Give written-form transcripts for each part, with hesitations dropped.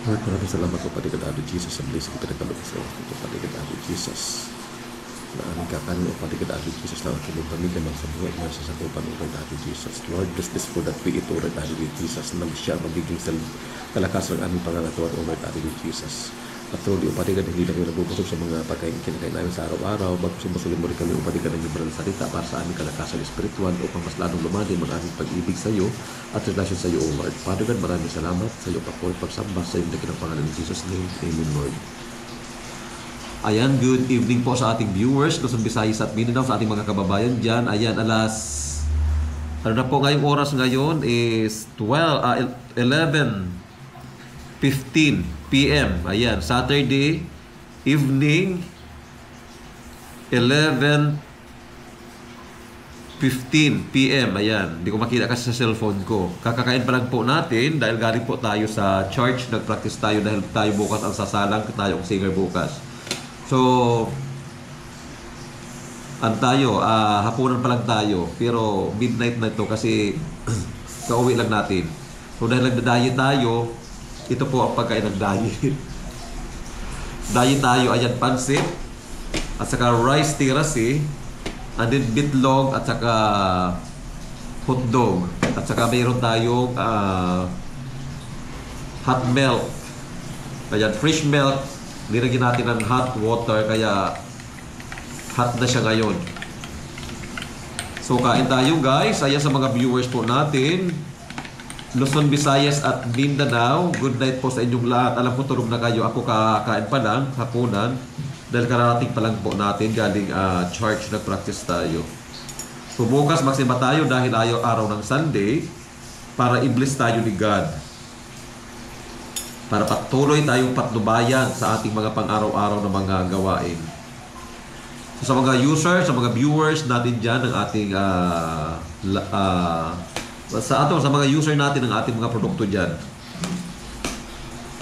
Lord, maraming salamat po pati ka Daddy Jesus sa blessing pinagkaloob sa oras po pati ka Daddy Jesus. Na aming kakanin o pati ka Daddy Jesus na aking pamilya ng sa buhay na sa sakupan o Daddy Jesus. Lord, bless this food that we eat o Daddy Jesus na siya magiging kalakasan ng aming pangangatuan o Daddy Jesus. At truly, upati ka hindi na kayo nabubusog sa mga pagkain kinakain namin sa araw-araw. Magpasumbasulim mo rin kami upati ka ng liberal salita para sa aming kalakasan espiritual upang mas ladong lumalim ang aming pag-ibig sa iyo at relasyon sa iyo, O Lord. Father God, maraming salamat sa iyo papuri pagsamba sa iyo ng pangalan ng Jesus' name. Amen, Lord. Ayan, good evening po sa ating viewers, Luzon, Visayas at Mindanao, sa ating mga kababayan dyan. Ayan, ano na po ngayong oras ngayon is 11:15 p.m. Ayan, Saturday evening 11:15 p.m. Ayan, hindi ko makita kasi sa cellphone ko. Kakakain pa lang po natin dahil galing po tayo sa church. Nag-practice tayo dahil tayo bukas ang sasalang, tayo ang singer bukas. So, hapunan pa lang tayo. Pero midnight na ito kasi kauwi lang natin. So, dahil nagda-diet tayo, ito po ang pagkain ng diet. Diet tayo, ayan, pansit, at saka rice tirasi, and then bitlog, at saka hotdog, at saka mayroon tayong hot milk. Ayan, fresh milk, nilagyan natin ng hot water, kaya hot na siya ngayon. So, kain tayo guys. Ayan sa mga viewers po natin, Luzon, Visayas at Mindanao, good night po sa inyong lahat. Alam ko tulog na kayo. Ako kakain pa lang, hapunan. Dahil karating pa lang po natin galing church, nag-practice tayo. So bukas magsimba tayo dahil araw ng Sunday para i-bless tayo ni God. Para patuloy tayong patnubayan sa ating mga pang-araw-araw na mga gawain. So, sa mga users, sa mga viewers natin dyan ng ating sa mga user natin ng ating mga produkto dyan.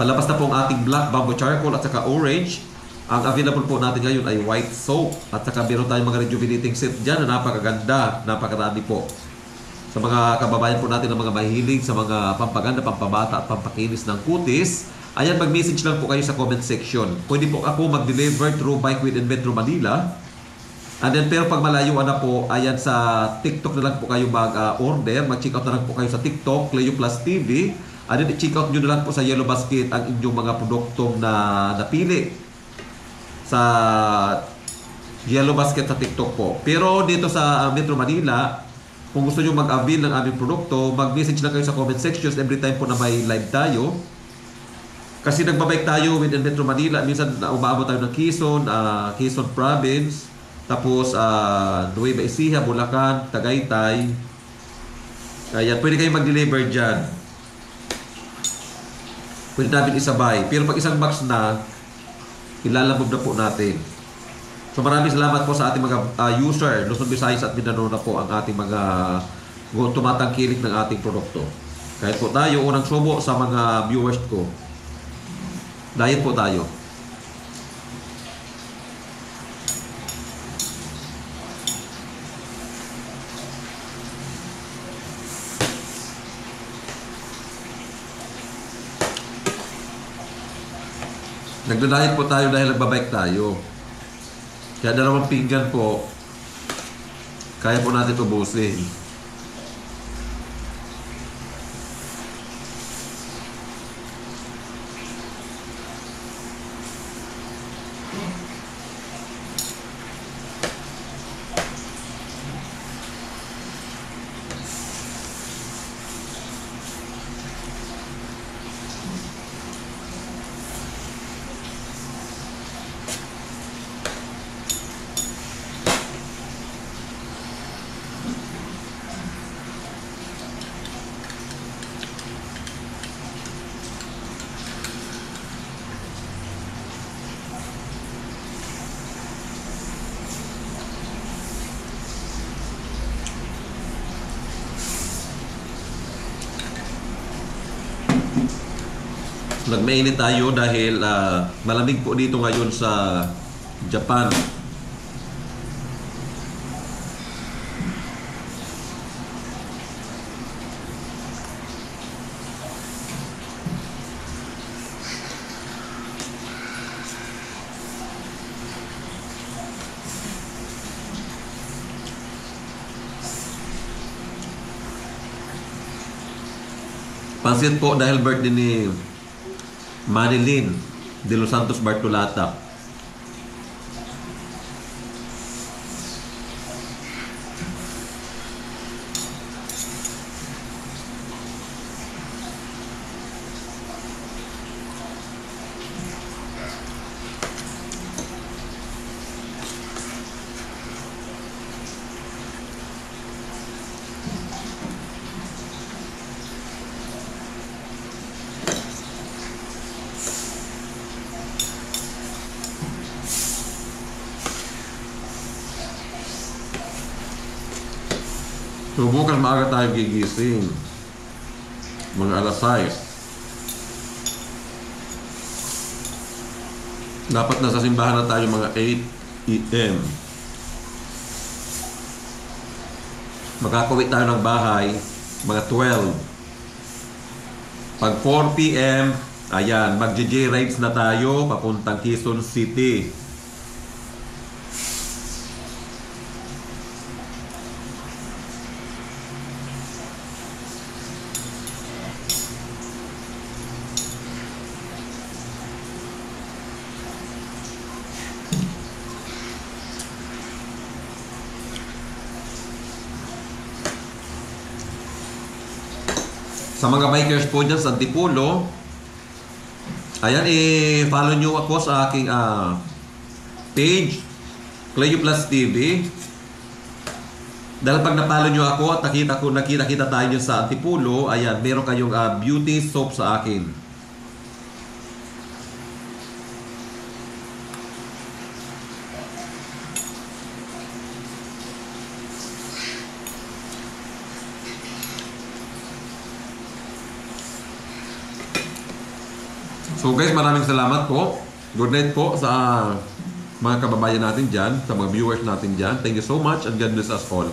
Palabas na po ang ating black bamboo charcoal at saka orange. Ang available po natin ngayon ay white soap at saka meron tayong mga rejuvenating set dyan na napakaganda, napakarami po. Sa mga kababayan po natin ng mga mahilig sa mga pampaganda, pampabata at pampakinis ng kutis, ayan, mag-message lang po kayo sa comment section. Pwede po ako mag-deliver through Bike with Metro Manila. And then, pero pag malayuan na po, ayan, sa TikTok na lang po kayo mag-order. Mag-check out na lang po kayo sa TikTok, Cleo Plus TV. And then, check out nyo na lang po sa Yellow Basket ang inyong mga produktong na napili sa Yellow Basket sa TikTok po. Pero dito sa Metro Manila, kung gusto nyo mag-avail ng aming produkto, mag-message lang kayo sa comment sections every time po na may live tayo. Kasi nagbabike tayo within Metro Manila. Minsan umaabot tayo ng Quezon, Quezon Province. Tapos, Nueva Ecija, Bulacan, Tagaytay. Ayan, pwede kayong mag-deliver dyan. Pwede namin isabay. Pero pag isang box na, ilalabog na po natin. So, maraming salamat po sa ating mga user. Luzon, Visayas at Mindanao na po ang ating mga tumatangkilik ng ating produkto. Kahit po tayo, unang subo sa mga viewers ko. Diet po tayo. Nagda-diet po tayo dahil nagbabike tayo. Kaya 2 pinggan po, kaya po natin ubusin. Nagmainit tayo dahil malamig po dito ngayon sa Japan. Pansit po dahil birthday ni Marilyn de Los Santos Bartolata. So bukas maaga tayo gigising. Mga alas 6. Dapat nasa simbahan na tayo mga 8 AM. Magkakauwi tayo ng bahay mga 12. Pag 4 PM, ayan, mag-JJ rides na tayo papuntang Quezon City. Sa mga bikers po dyan sa Antipolo, ayan, follow nyo ako sa aking page, Cleo Plus TV. Dahil pag napalo nyo ako at nakita tayo dyan sa Antipolo, ayan, meron kayong beauty soap sa akin. So guys, maraming salamat po. Good night po sa mga kababayan natin dyan, sa mga viewers natin dyan. Thank you so much and God bless us all.